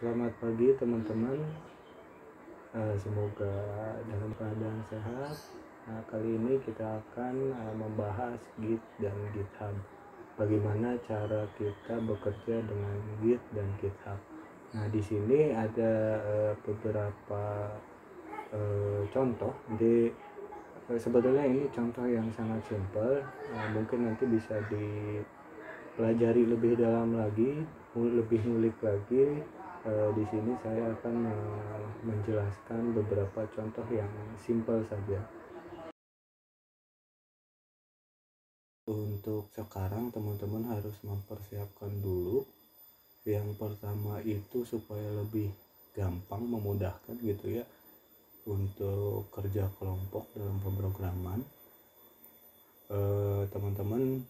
Selamat pagi teman-teman. Semoga dalam keadaan sehat. Kali ini kita akan membahas Git dan GitHub. Bagaimana cara kita bekerja dengan Git dan GitHub. Nah, di sini ada beberapa contoh. Jadi sebetulnya ini contoh yang sangat simpel. Mungkin nanti bisa dipelajari lebih dalam lagi, lebih ngulik lagi. Di sini saya akan menjelaskan beberapa contoh yang simpel saja. Untuk sekarang teman-teman harus mempersiapkan dulu. Yang pertama itu supaya lebih gampang, memudahkan gitu ya untuk kerja kelompok dalam pemrograman. Teman-teman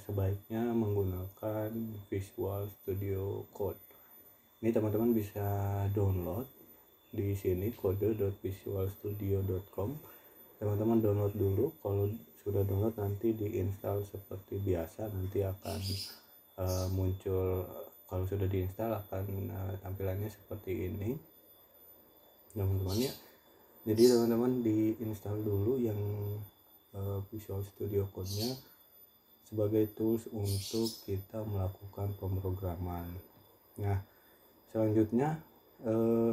sebaiknya menggunakan Visual Studio Code. Ini teman-teman bisa download di sini kode.visualstudio.com. Teman-teman download dulu. Kalau sudah download nanti diinstal seperti biasa, nanti akan muncul. Kalau sudah diinstal akan tampilannya seperti ini teman-teman ya. Jadi teman-teman diinstal dulu yang Visual Studio Code-nya sebagai tools untuk kita melakukan pemrograman. Nah, selanjutnya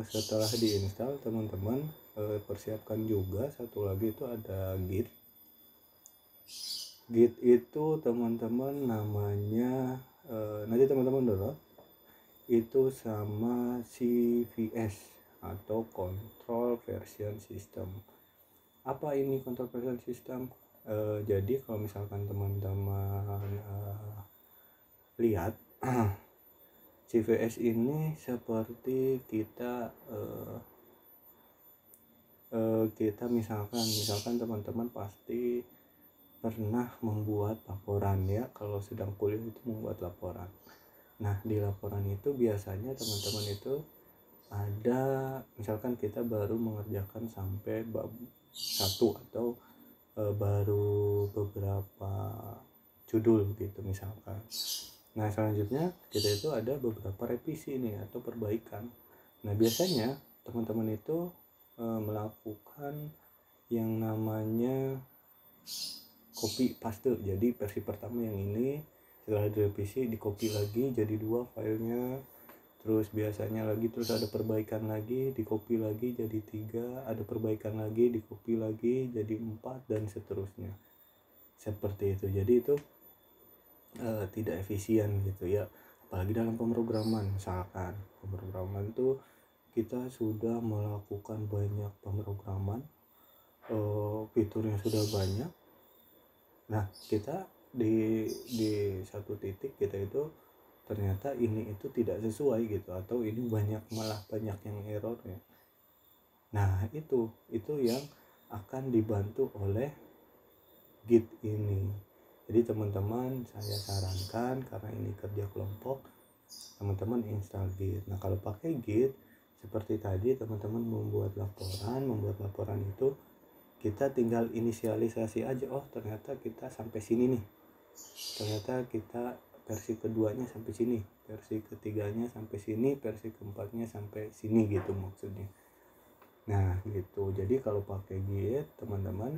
setelah diinstal teman-teman persiapkan juga satu lagi itu ada Git. Git itu teman-teman namanya nanti teman-teman download itu sama CVS atau Control Version System. Apa ini Control Version System? Jadi kalau misalkan teman-teman lihat CVS ini seperti kita misalkan teman-teman pasti pernah membuat laporan ya, kalau sedang kuliah itu membuat laporan. Nah, di laporan itu biasanya teman-teman itu ada, misalkan kita baru mengerjakan sampai bab 1 atau baru beberapa judul gitu misalkan. Nah, selanjutnya kita itu ada beberapa revisi nih atau perbaikan. Nah, biasanya teman-teman itu melakukan yang namanya copy paste. Jadi versi pertama yang ini, setelah direvisi di copy lagi jadi 2 filenya, terus biasanya lagi terus ada perbaikan lagi, di copy lagi jadi 3, ada perbaikan lagi, di copy lagi jadi 4, dan seterusnya seperti itu. Jadi itu tidak efisien gitu ya, apalagi dalam pemrograman. Misalkan pemrograman itu kita sudah melakukan banyak pemrograman, fiturnya sudah banyak. Nah, kita di satu titik kita itu ternyata ini itu tidak sesuai gitu, atau ini malah banyak yang errornya. Nah, itu yang akan dibantu oleh Git ini. Jadi teman-teman saya sarankan, karena ini kerja kelompok, teman-teman install Git. Nah, kalau pakai Git seperti tadi, teman-teman membuat laporan itu kita tinggal inisialisasi aja. Oh, ternyata kita sampai sini nih, ternyata kita versi keduanya sampai sini, versi ketiganya sampai sini, versi keempatnya sampai sini gitu maksudnya. Nah gitu. Jadi kalau pakai Git teman-teman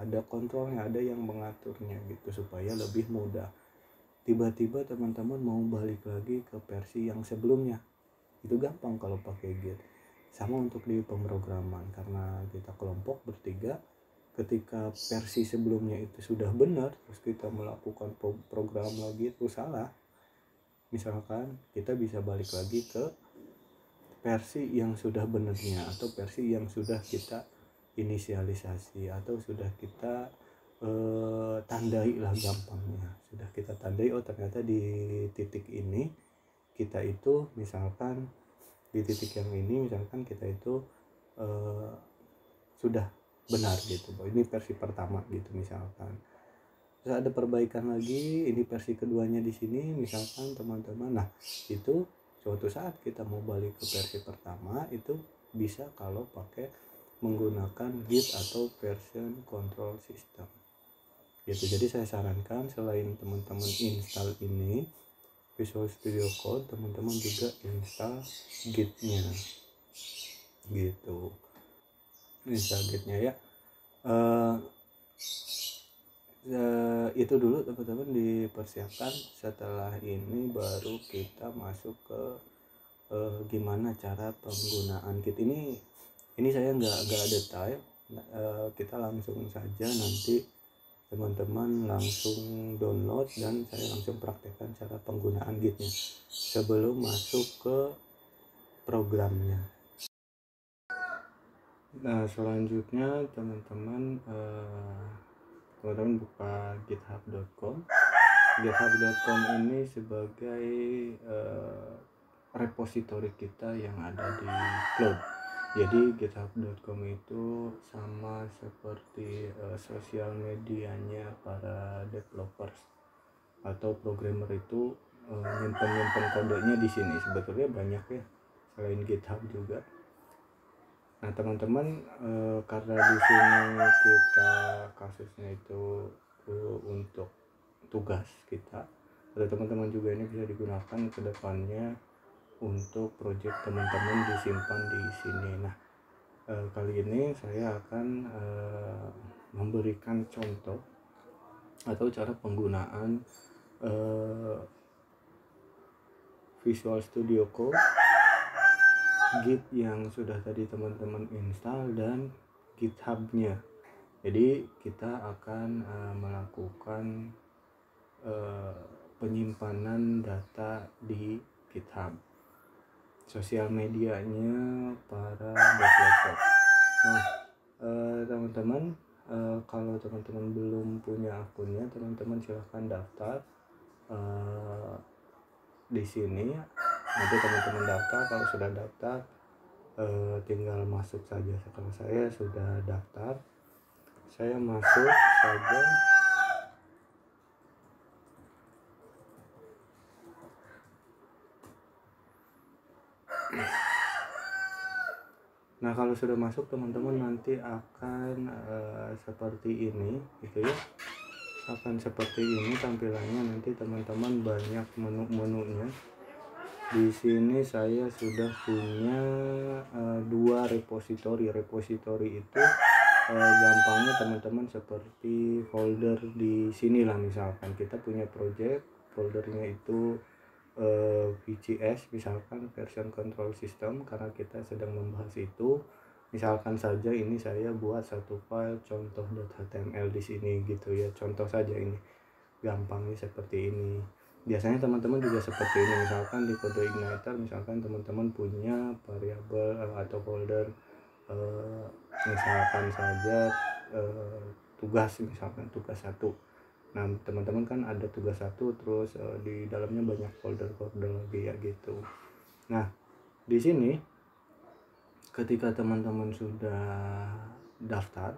ada kontrolnya, ada yang mengaturnya gitu supaya lebih mudah. Tiba-tiba teman-teman mau balik lagi ke versi yang sebelumnya, itu gampang kalau pakai Git. Sama untuk di pemrograman, karena kita kelompok bertiga, ketika versi sebelumnya itu sudah benar, terus kita melakukan program lagi terus salah, misalkan kita bisa balik lagi ke versi yang sudah benarnya, atau versi yang sudah kita inisialisasi atau sudah kita tandai lah gampangnya. Sudah kita tandai, oh ternyata di titik ini kita itu misalkan di titik yang ini misalkan kita itu sudah benar gitu, ini versi pertama gitu misalkan. Terus ada perbaikan lagi, ini versi keduanya di sini misalkan teman-teman. Nah, itu suatu saat kita mau balik ke versi pertama itu bisa kalau pakai menggunakan Git atau version control system gitu. Jadi saya sarankan selain teman-teman install ini Visual Studio Code, teman-teman juga install Git-nya gitu. Install Git-nya ya. Itu dulu teman-teman dipersiapkan. Setelah ini baru kita masuk ke gimana cara penggunaan Git. Ini saya nggak detail. Kita langsung saja, nanti teman-teman langsung download dan saya langsung praktekkan cara penggunaan Git-nya sebelum masuk ke programnya. Nah, selanjutnya teman-teman buka github.com. github.com ini sebagai repositori kita yang ada di cloud. Jadi github.com itu sama seperti sosial medianya para developers atau programmer itu nyimpen kodenya di sini. Sebetulnya banyak ya selain GitHub juga. Nah teman-teman, karena di sini kita kasusnya itu untuk tugas kita, ada teman-teman juga ini bisa digunakan ke depannya untuk project teman-teman disimpan di sini. Nah kali ini saya akan memberikan contoh atau cara penggunaan Visual Studio Code, Git yang sudah tadi teman-teman install, dan GitHub-nya. Jadi kita akan melakukan penyimpanan data di GitHub, sosial medianya para developer. Nah teman-teman, kalau teman-teman belum punya akunnya, teman-teman silahkan daftar di sini. Nanti teman-teman daftar, kalau sudah daftar tinggal masuk saja. Kalau saya sudah daftar, saya masuk saja. Nah kalau sudah masuk, teman-teman nanti akan seperti ini gitu ya, akan seperti ini tampilannya. Nanti teman-teman banyak menu-menunya. Di sini saya sudah punya 2 repositori. Repositori itu gampangnya teman-teman seperti folder di sinilah. Misalkan kita punya project, foldernya itu VCS, misalkan version control system, karena kita sedang membahas itu. Misalkan saja ini saya buat satu file contoh.html di sini gitu ya, contoh saja ini. Gampangnya seperti ini. Biasanya teman-teman juga seperti ini. Misalkan di kode igniter, misalkan teman-teman punya variabel atau folder misalkan saja tugas, misalkan tugas 1. Nah teman-teman kan ada tugas 1, terus di dalamnya banyak folder-folder lagi ya gitu. Nah di sini ketika teman-teman sudah daftar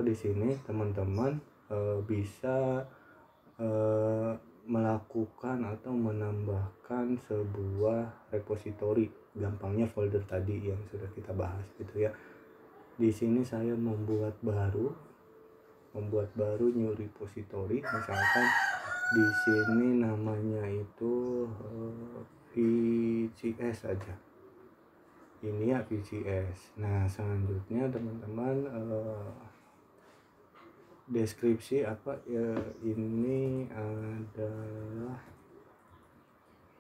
di sini, teman-teman bisa melakukan atau menambahkan sebuah repositori. Gampangnya folder tadi yang sudah kita bahas gitu ya. Di sini saya membuat baru new repository. Misalkan di sini namanya itu VCS saja. Ini ya VCS. Nah selanjutnya teman-teman deskripsi apa ya, ini adalah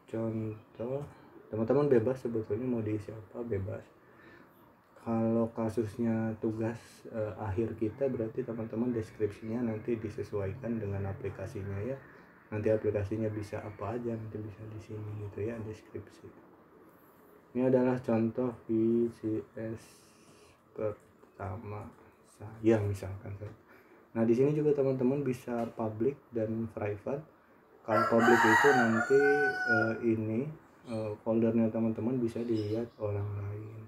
contoh. Teman-teman bebas sebetulnya mau diisi apa, bebas. Kalau kasusnya tugas akhir kita, berarti teman-teman deskripsinya nanti disesuaikan dengan aplikasinya ya. Nanti aplikasinya bisa apa aja, nanti bisa di sini gitu ya, deskripsi. Ini adalah contoh VCS pertama saya misalkan. Nah di sini juga teman-teman bisa public dan private. Kalau public itu nanti ini foldernya teman-teman bisa dilihat orang lain.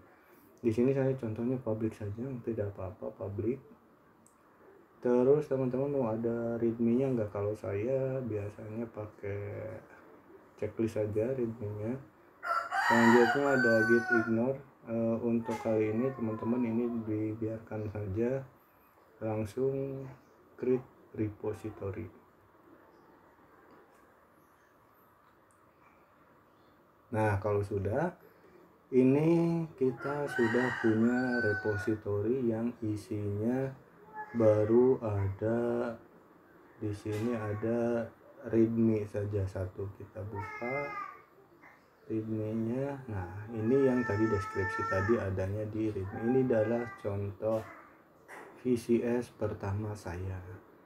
Di sini saya contohnya public saja, tidak apa-apa public. Terus teman-teman mau ada readme-nya enggak? Kalau saya biasanya pakai checklist saja readme-nya. Selanjutnya ada git ignore. Untuk kali ini teman-teman ini dibiarkan saja, langsung create repository. Nah, kalau sudah, ini kita sudah punya repository yang isinya baru ada di sini, ada readme saja satu. Kita buka readme-nya. Nah, ini yang tadi deskripsi tadi adanya di readme. Ini adalah contoh VCS pertama saya.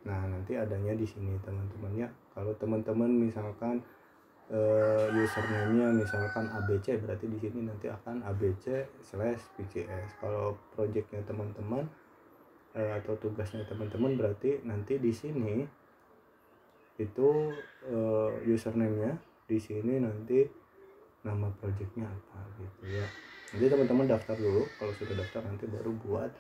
Nah, nanti adanya di sini teman-teman ya. Kalau teman-teman misalkan username-nya misalkan ABC, berarti di sini nanti akan ABC/VCS. Kalau projectnya teman-teman atau tugasnya teman-teman, berarti nanti di sini itu username-nya, di sini nanti nama projectnya apa gitu ya. Nanti teman-teman daftar dulu, kalau sudah daftar nanti baru buat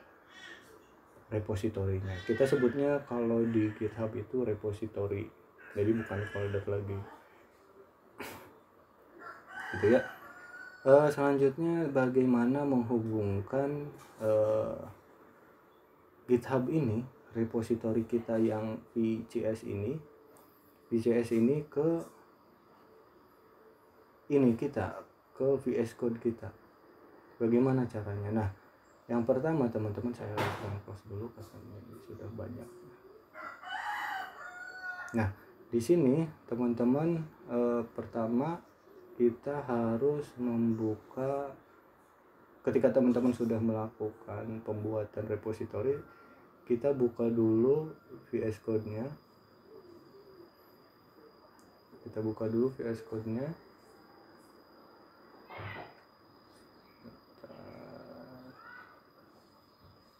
repositorinya. Kita sebutnya kalau di GitHub itu repository, jadi bukan folder lagi gitu ya. Selanjutnya bagaimana menghubungkan GitHub ini, repository kita yang VCS ini ke ini kita, ke VS Code kita. Bagaimana caranya? Nah, yang pertama teman-teman, saya close dulu karena ini sudah banyak. Nah, di sini teman-teman pertama kita harus membuka, ketika teman-teman sudah melakukan pembuatan repository, kita buka dulu VS Code-nya. Kita buka dulu VS Code-nya.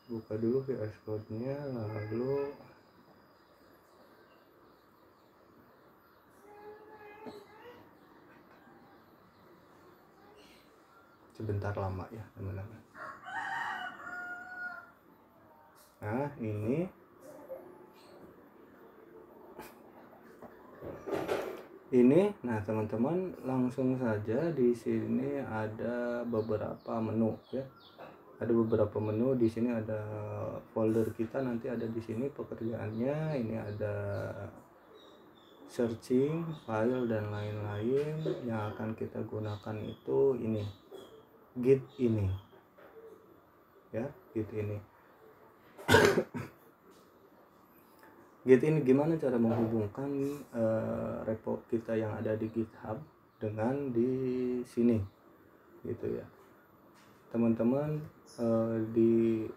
Buka dulu VS Code-nya, lalu sebentar lama ya teman-teman. Nah, ini nah teman-teman, langsung saja di sini ada beberapa menu ya. Ada beberapa menu di sini, ada folder kita nanti ada di sini pekerjaannya, ini ada searching, file dan lain-lain. Yang akan kita gunakan itu ini, Git ini. Ya, Git ini. Git ini gimana cara menghubungkan repo kita yang ada di GitHub dengan di sini gitu ya teman-teman. Di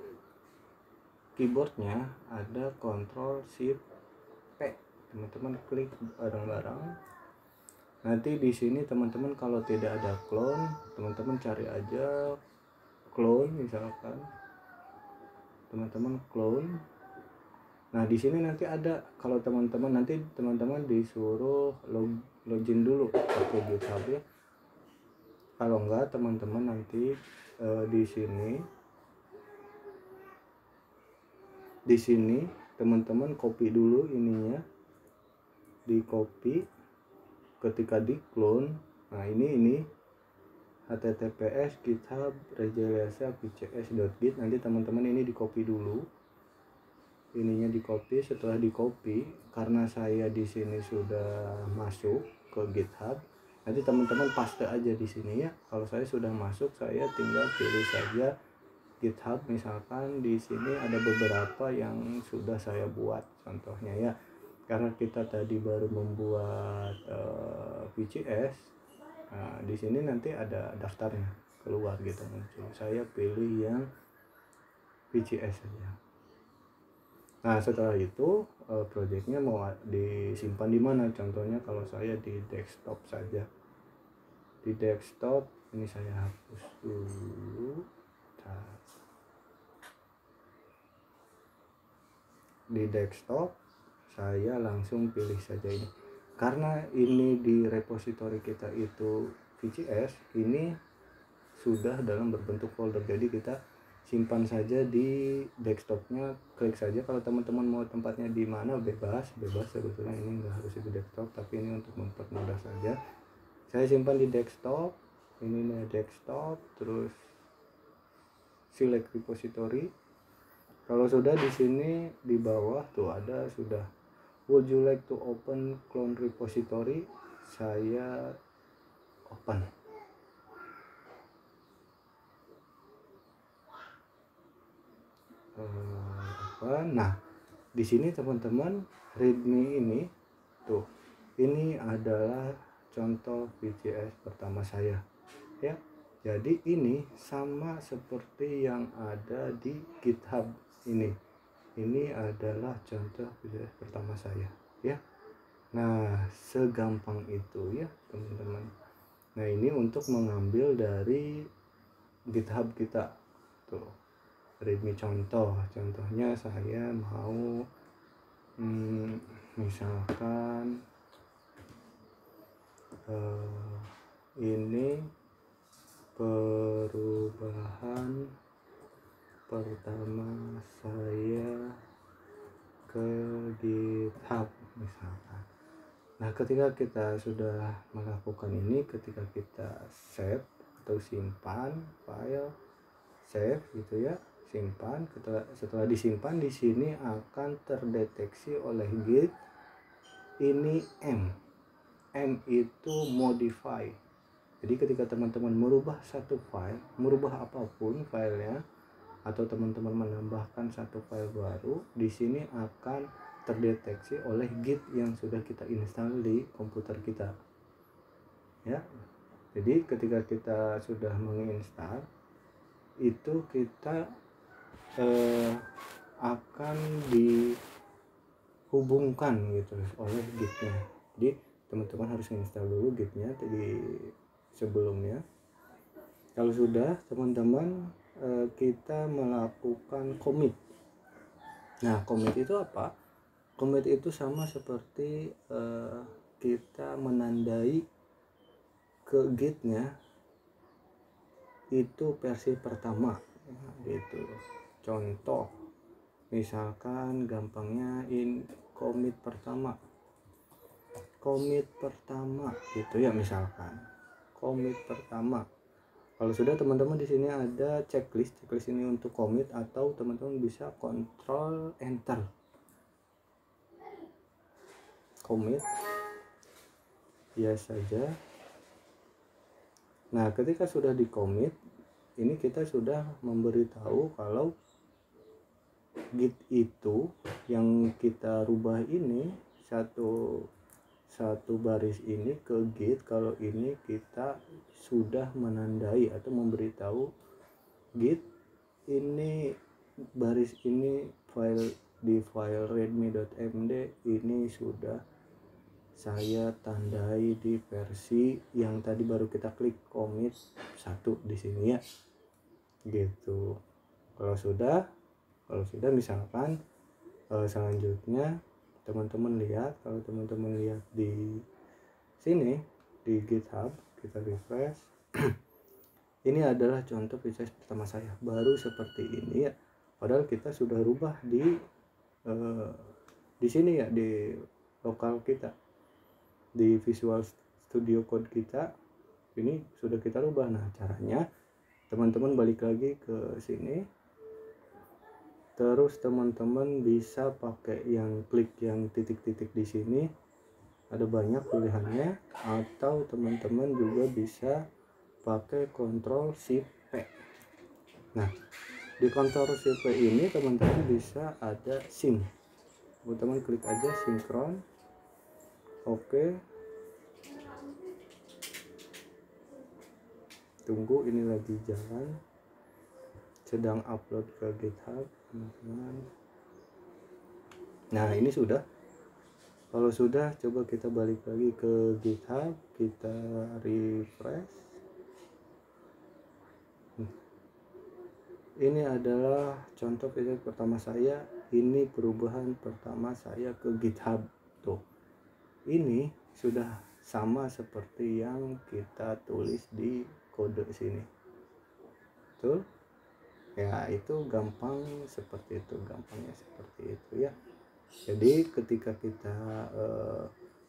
keyboardnya ada Ctrl Shift P, teman-teman klik bareng-bareng. Nanti di sini teman-teman kalau tidak ada clone, teman-teman cari aja clone, misalkan teman-teman clone. Nah, di sini nanti ada, kalau teman-teman nanti teman-teman disuruh login dulu pakai GitHub ya. Kalau enggak, teman-teman nanti di sini teman-teman copy dulu ininya, di copy ketika di clone. Nah, ini https github regelesa vcs.git. Nanti teman-teman ini di copy dulu, ininya di copy. Setelah di copy, karena saya di sini sudah masuk ke GitHub, nanti teman-teman paste aja di sini ya. Kalau saya sudah masuk, saya tinggal pilih saja GitHub. Misalkan di sini ada beberapa yang sudah saya buat contohnya ya. Karena kita tadi baru membuat VCS, nah, di sini nanti ada daftarnya keluar gitu muncul. Saya pilih yang VCS saja. Nah, setelah itu projectnya mau disimpan di mana? Contohnya kalau saya di desktop saja. Di desktop ini saya hapus dulu. Di desktop saya langsung pilih saja ini. Karena ini di repository kita itu VCS, ini sudah dalam berbentuk folder, jadi kita simpan saja di desktopnya. Klik saja, kalau teman-teman mau tempatnya di mana bebas sebetulnya, ini enggak harus di desktop, tapi ini untuk mempermudah saja. Saya simpan di desktop, ini desktop, terus select repository. Kalau sudah, di sini di bawah tuh ada sudah, would you like to open clone repository? Saya open. misalkan. Nah, di sini teman-teman readme ini tuh, ini adalah contoh VJS pertama saya ya. Jadi ini sama seperti yang ada di GitHub ini. Ini adalah contoh VJS pertama saya ya. Nah, segampang itu ya teman-teman. Nah, ini untuk mengambil dari GitHub kita tuh, readme contohnya saya mau misalkan ini perubahan pertama saya ke GitHub misalkan. Nah, ketika kita sudah melakukan ini, ketika kita save atau simpan file, save gitu ya, simpan. Setelah disimpan, di sini akan terdeteksi oleh Git ini M itu modify. Jadi ketika teman-teman merubah satu file, merubah apapun filenya, atau teman-teman menambahkan satu file baru, di sini akan terdeteksi oleh Git yang sudah kita install di komputer kita ya. Jadi ketika kita sudah menginstal itu, kita akan dihubungkan gitu oleh Gitnya. Jadi teman-teman harus install dulu Gitnya di sebelumnya. Kalau sudah, teman-teman kita melakukan commit. Nah, commit itu apa? Commit itu sama seperti kita menandai ke Gitnya itu versi pertama gitu. Contoh misalkan gampangnya commit pertama gitu ya, misalkan commit pertama. Kalau sudah, teman-teman di sini ada checklist ini untuk commit, atau teman-teman bisa control enter commit ya saja. Nah, ketika sudah di commit ini, kita sudah memberitahu kalau Git itu yang kita rubah ini satu baris ini ke Git, kalau ini kita sudah menandai atau memberitahu Git ini baris ini di file readme.md ini sudah saya tandai di versi yang tadi baru kita klik commit 1 di sini ya gitu. Kalau sudah misalkan selanjutnya teman-teman lihat, kalau teman-teman lihat di sini di GitHub, kita refresh. Ini adalah contoh VJS pertama saya, baru seperti ini ya. Padahal kita sudah rubah di sini ya, di lokal kita, di Visual Studio Code kita ini sudah kita rubah. Nah, caranya teman-teman balik lagi ke sini, terus teman-teman bisa pakai yang klik yang titik-titik di sini, ada banyak pilihannya, atau teman-teman juga bisa pakai Ctrl Shift P. Nah, di Ctrl Shift P ini teman-teman bisa ada sync, teman-teman klik aja sinkron. Oke, tunggu, ini lagi jalan, sedang upload ke GitHub teman-teman. Nah, ini sudah. Kalau sudah, coba kita balik lagi ke GitHub, kita refresh. Ini adalah contoh video pertama saya, ini perubahan pertama saya ke GitHub tuh. Ini sudah sama seperti yang kita tulis di kode sini. Betul? Ya, itu gampang seperti itu, gampangnya seperti itu ya. Jadi ketika kita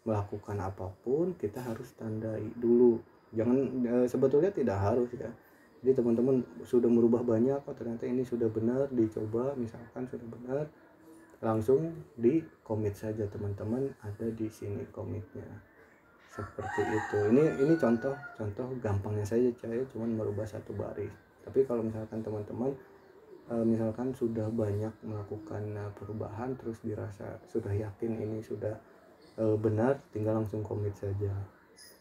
melakukan apapun, kita harus tandai dulu. Jangan sebetulnya tidak harus ya. Jadi teman-teman sudah merubah banyak, oh ternyata ini sudah benar, dicoba misalkan sudah benar, langsung di commit saja teman-teman, ada di sini commitnya seperti itu. Ini contoh gampangnya saja, saya cuma merubah satu baris. Tapi kalau misalkan teman-teman misalkan sudah banyak melakukan perubahan, terus dirasa sudah yakin ini sudah benar, tinggal langsung commit saja.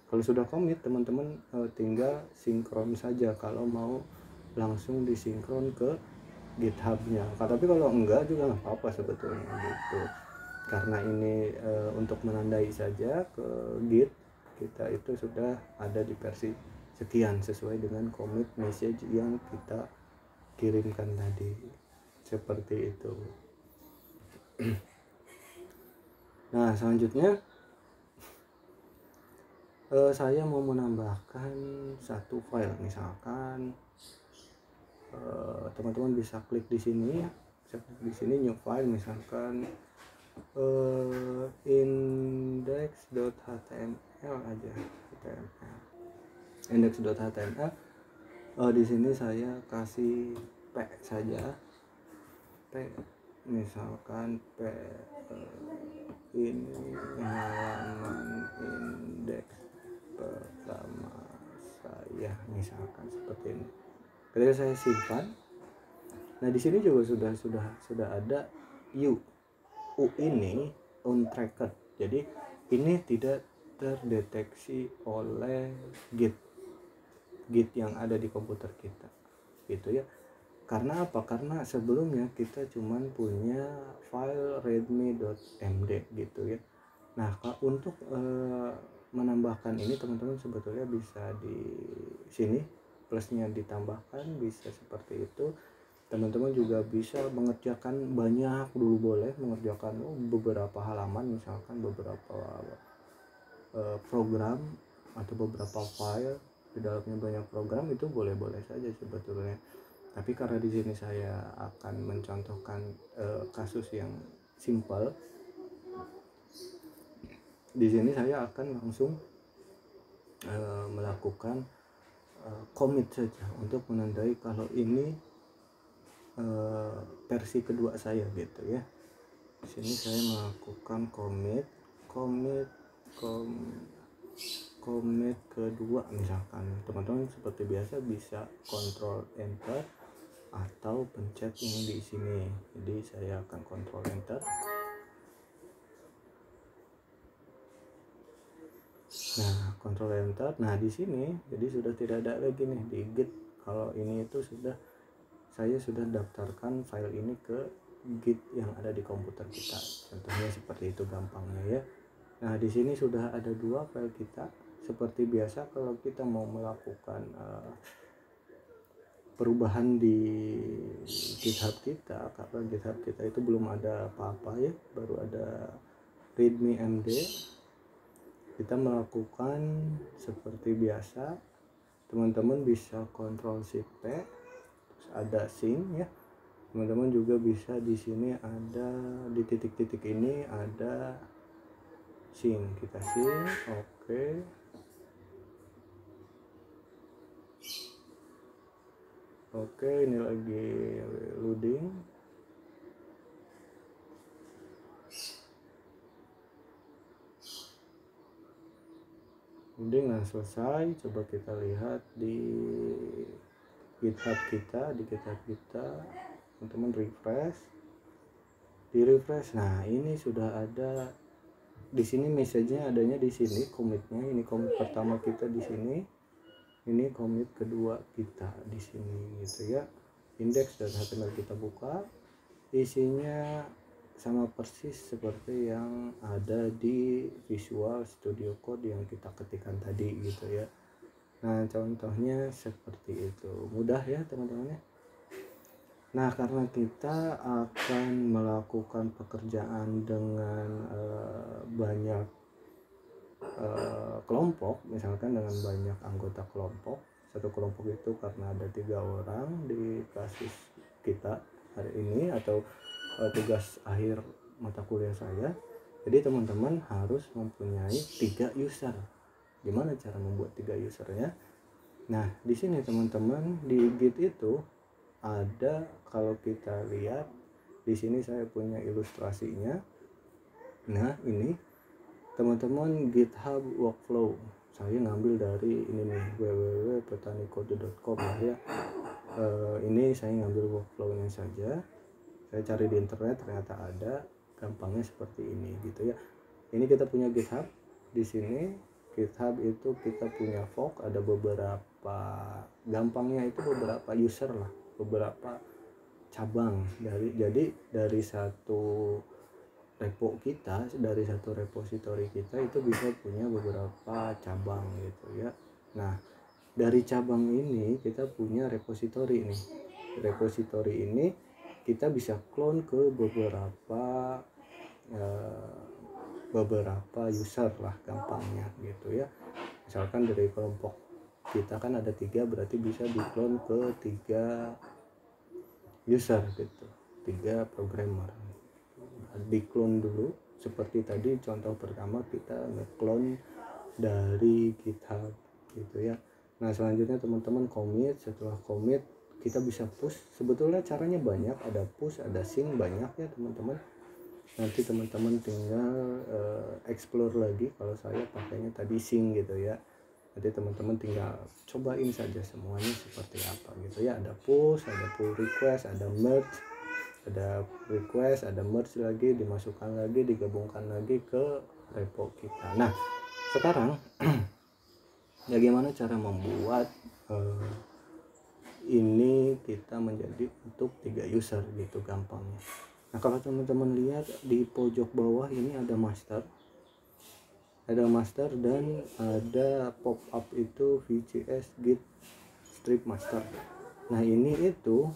Kalau sudah commit, teman-teman tinggal sinkron saja kalau mau langsung disinkron ke GitHub-nya. Tapi kalau enggak juga nggak apa-apa sebetulnya gitu. Karena ini untuk menandai saja ke Git kita itu sudah ada di versi sekian sesuai dengan commit message yang kita kirimkan tadi. Seperti itu. Nah, selanjutnya saya mau menambahkan satu file, misalkan teman-teman bisa klik di sini, new file, misalkan index.html aja, index.html. Di sini saya kasih p saja, p, misalkan p ini halaman indeks pertama saya, misalkan seperti ini. Ketika saya simpan, nah di sini juga sudah ada u ini untracked, jadi ini tidak terdeteksi oleh Git yang ada di komputer kita, gitu ya. Karena apa? Karena sebelumnya kita cuman punya file readme.md gitu ya. Nah, untuk menambahkan ini teman-teman sebetulnya bisa di sini plusnya ditambahkan, bisa seperti itu. Teman-teman juga bisa mengerjakan banyak dulu, boleh mengerjakan beberapa halaman, misalkan beberapa program atau beberapa file di dalamnya banyak program, itu boleh-boleh saja sebetulnya. Tapi karena di sini saya akan mencontohkan kasus yang simple, di sini saya akan langsung melakukan commit saja untuk menandai kalau ini versi kedua saya gitu ya. Di sini saya melakukan commit kedua, misalkan teman-teman seperti biasa bisa Ctrl Enter atau pencet yang di sini. Jadi saya akan Ctrl Enter. Nah, Ctrl Enter. Nah, di sini jadi sudah tidak ada lagi nih di Git. Kalau ini itu saya sudah daftarkan file ini ke Git yang ada di komputer kita. Contohnya seperti itu gampangnya ya. Nah, di sini sudah ada dua file kita. Seperti biasa kalau kita mau melakukan perubahan di GitHub kita, karena GitHub kita itu belum ada apa-apa ya, baru ada readme.md. Kita melakukan seperti biasa, teman-teman bisa Ctrl Shift P, terus ada sync ya. Teman-teman juga bisa di sini ada di titik-titik ini ada sync, kita sync, oke. Oke, ini lagi loading. Dengan selesai, coba kita lihat di GitHub kita, teman-teman refresh. Nah, ini sudah ada di sini, message-nya adanya di sini, commit-nya. Ini commit pertama kita di sini. Ini commit kedua kita di sini gitu ya. Index.html kita buka. Isinya sama persis seperti yang ada di Visual Studio Code yang kita ketikkan tadi gitu ya. Nah, contohnya seperti itu. Mudah ya teman-teman ya. Nah, karena kita akan melakukan pekerjaan dengan banyak kelompok, misalkan dengan banyak anggota kelompok. Satu kelompok itu karena ada 3 orang di kasus kita hari ini, atau tugas akhir mata kuliah saya. Jadi teman-teman harus mempunyai 3 user. Gimana cara membuat 3 usernya? Nah, di sini teman-teman di Git itu ada, kalau kita lihat di sini saya punya ilustrasinya. Nah, ini teman-teman GitHub workflow. Saya ngambil dari ini nih, www.petanikode.com ya. ini saya ngambil workflow-nya saja, saya cari di internet ternyata ada, gampangnya seperti ini gitu ya. Ini kita punya GitHub. Di sini GitHub itu kita punya fork, ada beberapa, gampangnya itu beberapa user lah, beberapa cabang jadi dari satu repo kita, dari satu repository kita itu bisa punya beberapa cabang gitu ya. Nah, dari cabang ini kita punya repository nih. Repository ini kita bisa clone ke beberapa user lah gampangnya gitu ya. Misalkan dari kelompok kita kan ada 3, berarti bisa di-clone ke 3 user gitu, 3 programmer. Di-clone dulu seperti tadi contoh pertama kita nge-clone dari GitHub gitu ya. Nah, selanjutnya teman-teman commit. Setelah commit kita bisa push. Sebetulnya caranya banyak, ada push, ada sync, banyak ya teman-teman. Nanti teman-teman tinggal explore lagi. Kalau saya pakainya tadi sync gitu ya. Nanti teman-teman tinggal cobain saja semuanya seperti apa gitu ya. Ada push, ada pull request, ada merge, ada request, ada merge lagi, dimasukkan lagi, digabungkan lagi ke repo kita. Nah, sekarang bagaimana cara membuat ini kita menjadi untuk 3 user gitu gampangnya. Nah, kalau teman-teman lihat di pojok bawah ini ada master dan ada pop up itu VCS git strip master. Nah, ini itu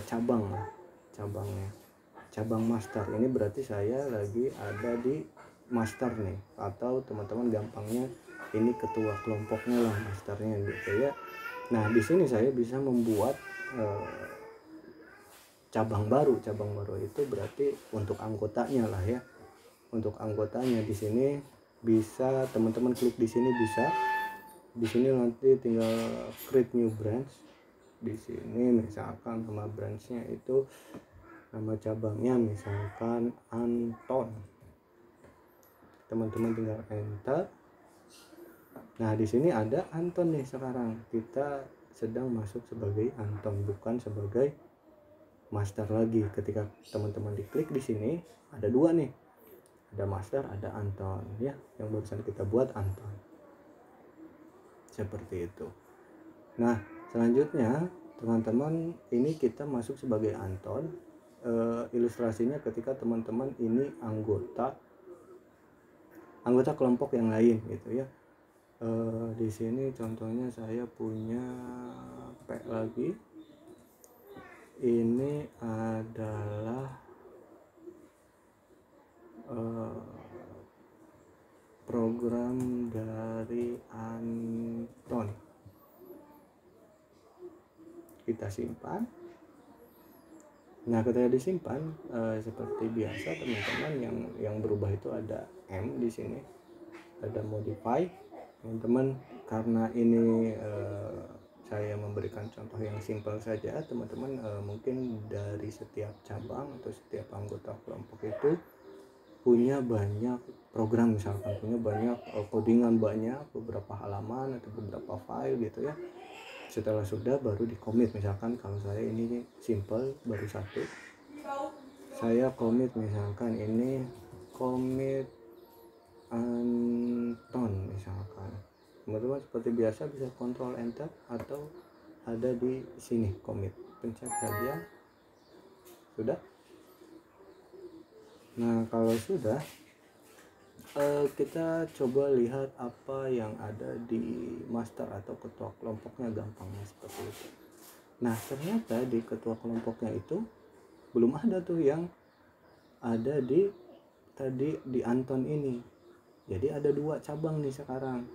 cabang master. Ini berarti saya lagi ada di master nih, atau teman-teman gampangnya ini ketua kelompoknya lah, masternya gitu ya. Nah, di sini saya bisa membuat cabang baru itu berarti untuk anggotanya lah ya. Untuk anggotanya di sini bisa teman-teman klik di sini, bisa di sini nanti tinggal create new branch. Di sini misalkan nama branchnya itu, nama cabangnya misalkan Anton, teman-teman tinggal enter. Nah, di sini ada Anton nih. Sekarang kita sedang masuk sebagai Anton, bukan sebagai master lagi. Ketika teman-teman diklik di sini ada 2 nih, ada master, ada Anton ya, yang barusan kita buat Anton seperti itu. Nah, selanjutnya teman-teman ini kita masuk sebagai Anton. Ilustrasinya ketika teman-teman ini anggota kelompok yang lain gitu ya. Di sini contohnya saya punya P lagi. Ini adalah program dari Anton. Kita simpan. Nah, ketika disimpan seperti biasa teman-teman, yang berubah itu ada M di sini, ada modify. Teman-teman, karena ini saya memberikan contoh yang simpel saja, teman-teman mungkin dari setiap cabang atau setiap anggota kelompok itu punya banyak program, misalkan punya banyak codingan, banyak beberapa halaman atau beberapa file gitu ya. Setelah sudah baru di commit. Misalkan kalau saya ini simple, baru 1, saya commit misalkan ini commit Anton misalkan. Teman-teman seperti biasa bisa kontrol enter atau ada di sini commit, pencet saja, sudah. Nah, kalau sudah kita coba lihat apa yang ada di master atau ketua kelompoknya, gampangnya seperti itu. Nah, ternyata di ketua kelompoknya itu belum ada tuh yang ada di tadi di Anton ini. Jadi ada 2 cabang nih sekarang.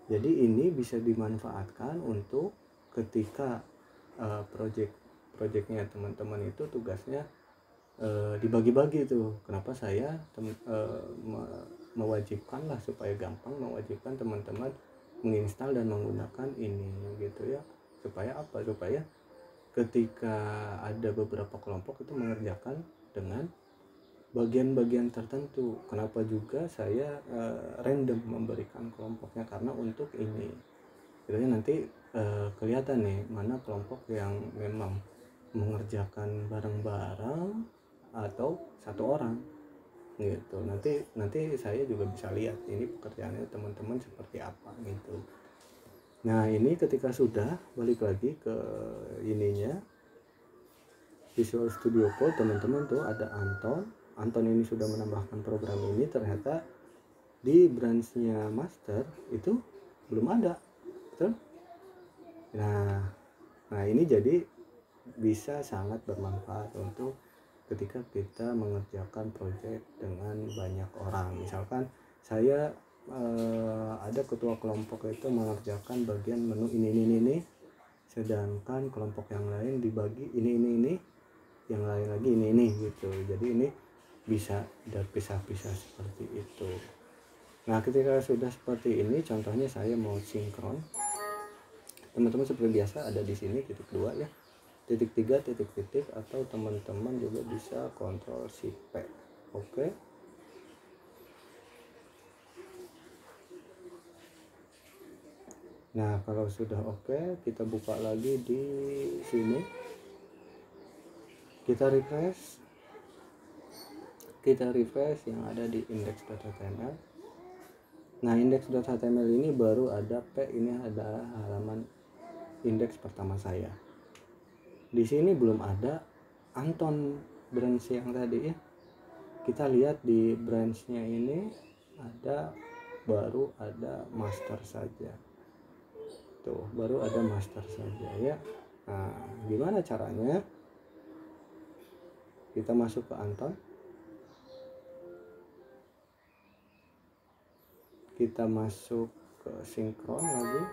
Jadi ini bisa dimanfaatkan untuk ketika projectnya teman-teman itu tugasnya dibagi-bagi tuh. Kenapa saya mewajibkan lah, supaya gampang mewajibkan teman-teman menginstal dan menggunakan ini gitu ya. Supaya apa? Supaya ketika ada beberapa kelompok itu mengerjakan dengan bagian-bagian tertentu. Kenapa juga saya random memberikan kelompoknya, karena untuk ini Jadi nanti kelihatan nih mana kelompok yang memang mengerjakan bareng-bareng atau satu orang gitu. Nanti saya juga bisa lihat ini pekerjaannya teman-teman seperti apa gitu. Nah ini ketika sudah balik lagi ke ininya Visual Studio Code, teman-teman tuh ada Anton ini sudah menambahkan program ini, ternyata di branchnya master itu belum ada, betul? Nah ini jadi bisa sangat bermanfaat untuk ketika kita mengerjakan proyek dengan banyak orang. Misalkan saya ada ketua kelompok itu mengerjakan bagian menu ini, sedangkan kelompok yang lain dibagi ini, yang lain lagi ini gitu. Jadi ini bisa terpisah-pisah seperti itu. Nah ketika sudah seperti ini, contohnya saya mau sinkron, teman-teman seperti biasa ada di sini titik 2 ya, titik 3 titik, atau teman-teman juga bisa kontrol shift P. Oke. Nah kalau sudah oke, kita buka lagi di sini, kita refresh yang ada di index.html. Nah index.html ini baru ada P, ini adalah halaman indeks pertama saya. Di sini belum ada Anton branch yang tadi ya. Kita lihat di branchnya ini baru ada master saja. Tuh, baru ada master saja ya. Nah, gimana caranya? Kita masuk ke Anton. Kita masuk ke sinkron lagi.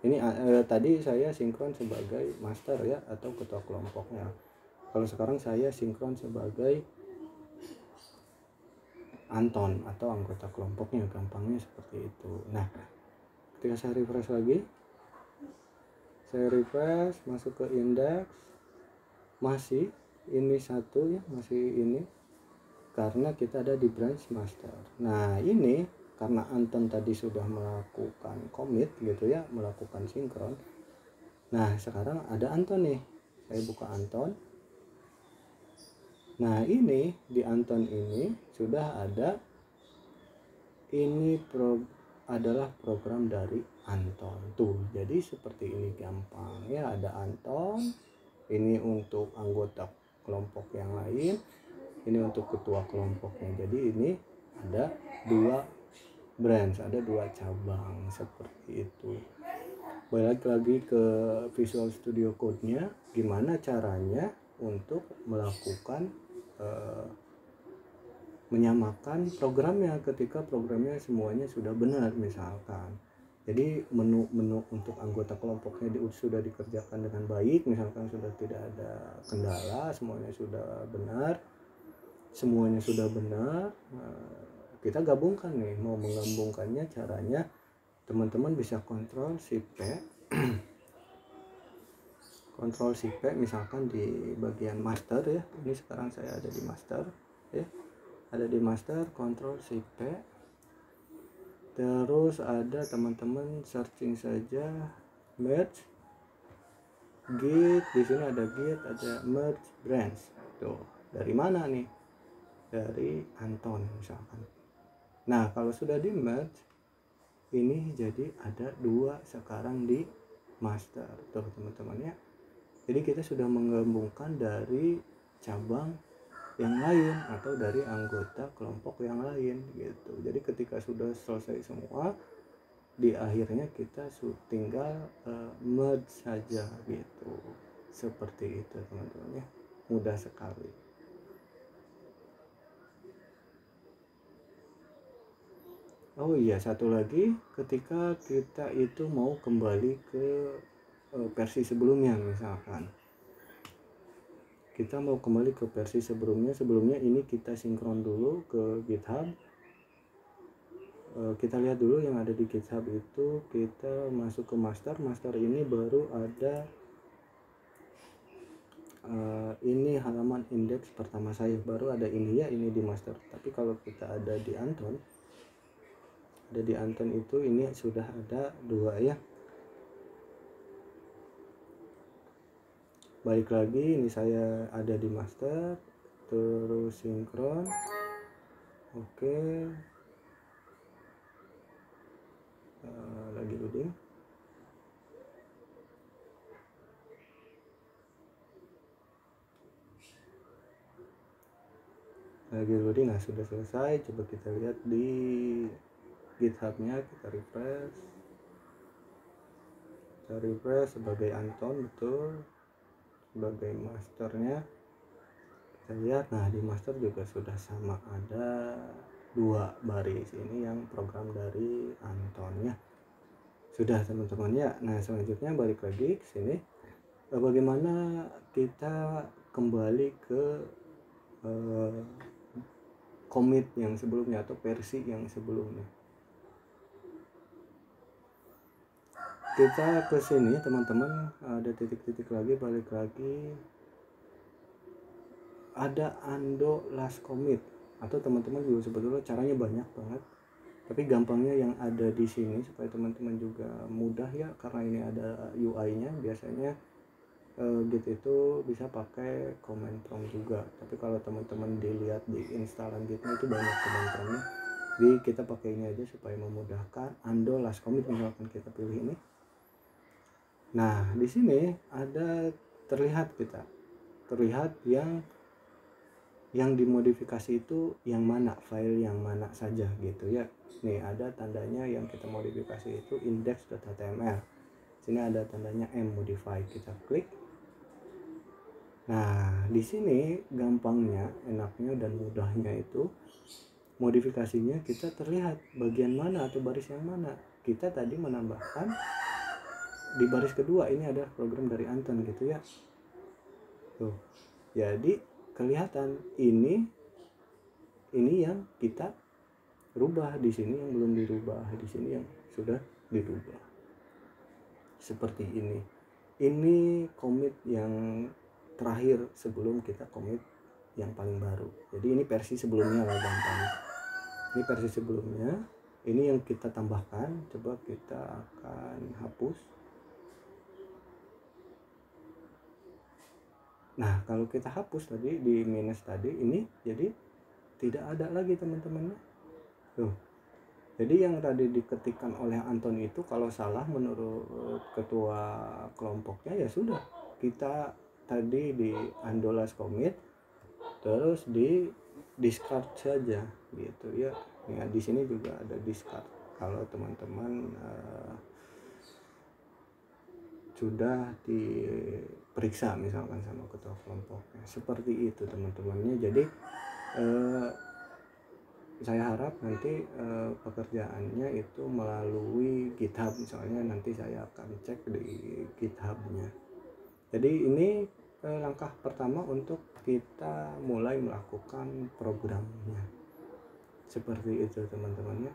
Ini tadi saya sinkron sebagai master ya, atau ketua kelompoknya. Kalau sekarang saya sinkron sebagai Anton atau anggota kelompoknya, gampangnya seperti itu. Nah ketika saya refresh lagi, masuk ke indeks, masih ini satu ya, masih ini karena kita ada di branch master. Nah ini karena Anton tadi sudah melakukan commit gitu ya, melakukan sinkron. Nah sekarang ada Anton nih, saya buka Anton. Nah ini di Anton ini sudah ada, ini adalah program dari Anton tuh. Jadi seperti ini gampang ya, ada Anton, ini untuk anggota kelompok yang lain, ini untuk ketua kelompoknya. Jadi ini ada 2 branch, ada 2 cabang seperti itu. Balik lagi ke Visual Studio Code-nya, gimana caranya untuk melakukan menyamakan programnya ketika programnya semuanya sudah benar misalkan. Jadi menu untuk anggota kelompoknya sudah dikerjakan dengan baik, misalkan sudah tidak ada kendala, semuanya sudah benar, kita gabungkan nih. Mau menggabungkannya caranya teman-teman bisa kontrol shift P kontrol shift P misalkan di bagian master ya. Ini sekarang saya ada di master ya, ada di master, kontrol shift P. Terus ada teman-teman searching saja merge git, di sini ada git, ada merge branch. Tuh, dari mana nih? Dari Anton misalkan. Nah, kalau sudah di merge, ini jadi ada 2 sekarang di master. Tuh teman-teman ya. Jadi kita sudah menggabungkan dari cabang yang lain atau dari anggota kelompok yang lain gitu. Jadi ketika sudah selesai semua, di akhirnya kita tinggal merge saja gitu. Seperti itu teman-teman ya, mudah sekali. Oh iya, satu lagi, ketika kita itu mau kembali ke versi sebelumnya, misalkan kita mau kembali ke versi sebelumnya ini kita sinkron dulu ke GitHub. Kita lihat dulu yang ada di GitHub itu, kita masuk ke master ini baru ada ini halaman indeks pertama saya, baru ada ini ya, ini di master. Tapi kalau kita ada di Anton, ada di Anton itu ini sudah ada 2 ya. Balik lagi, ini saya ada di master, terus sinkron. Oke. Lagi loading. Nah sudah selesai. Coba kita lihat di GitHub-nya, kita refresh sebagai Anton, betul, sebagai masternya. Kita lihat, nah di master juga sudah sama, ada 2 baris ini yang program dari Anton ya. Sudah teman-teman ya. Nah selanjutnya balik lagi ke sini, bagaimana kita kembali ke commit yang sebelumnya atau versi yang sebelumnya. Kita ke sini teman-teman, ada titik-titik lagi, balik lagi, ada undo last commit, atau teman-teman juga sebetulnya caranya banyak banget, tapi gampangnya yang ada di sini supaya teman-teman juga mudah ya, karena ini ada UI-nya. Biasanya Git itu bisa pakai command prompt juga, tapi kalau teman-teman dilihat di instalan Gitnya itu banyak command prompt-nya. Jadi kita pakai ini aja supaya memudahkan. Undo last commit, misalkan kita pilih ini. Nah di sini ada terlihat yang dimodifikasi itu yang mana, file yang mana saja gitu ya. Nih ada tandanya yang kita modifikasi itu index.html. Sini ada tandanya modify, kita klik. Nah di sini gampangnya, enaknya dan mudahnya itu modifikasinya kita terlihat bagian mana atau baris yang mana. Kita tadi menambahkan di baris kedua, ini adalah program dari Anton gitu ya. Tuh, jadi kelihatan ini yang kita rubah, di sini yang belum dirubah, di sini yang sudah dirubah. Seperti ini. Ini commit yang terakhir sebelum kita commit yang paling baru. Jadi ini versi sebelumnya lah gampang. Ini versi sebelumnya. Ini yang kita tambahkan. Coba kita akan hapus. Nah kalau kita hapus tadi di minus tadi, ini jadi tidak ada lagi teman-teman. Tuh. Jadi yang tadi diketikkan oleh Anton itu kalau salah menurut ketua kelompoknya ya sudah, kita tadi di undo last commit terus di discard saja gitu ya. Nah di sini juga ada discard kalau teman-teman sudah diperiksa misalkan sama ketua kelompoknya. Seperti itu teman-temannya. Jadi saya harap nanti pekerjaannya itu melalui GitHub, misalnya nanti saya akan cek di GitHub-nya. Jadi ini langkah pertama untuk kita mulai melakukan programnya. Seperti itu teman-teman ya.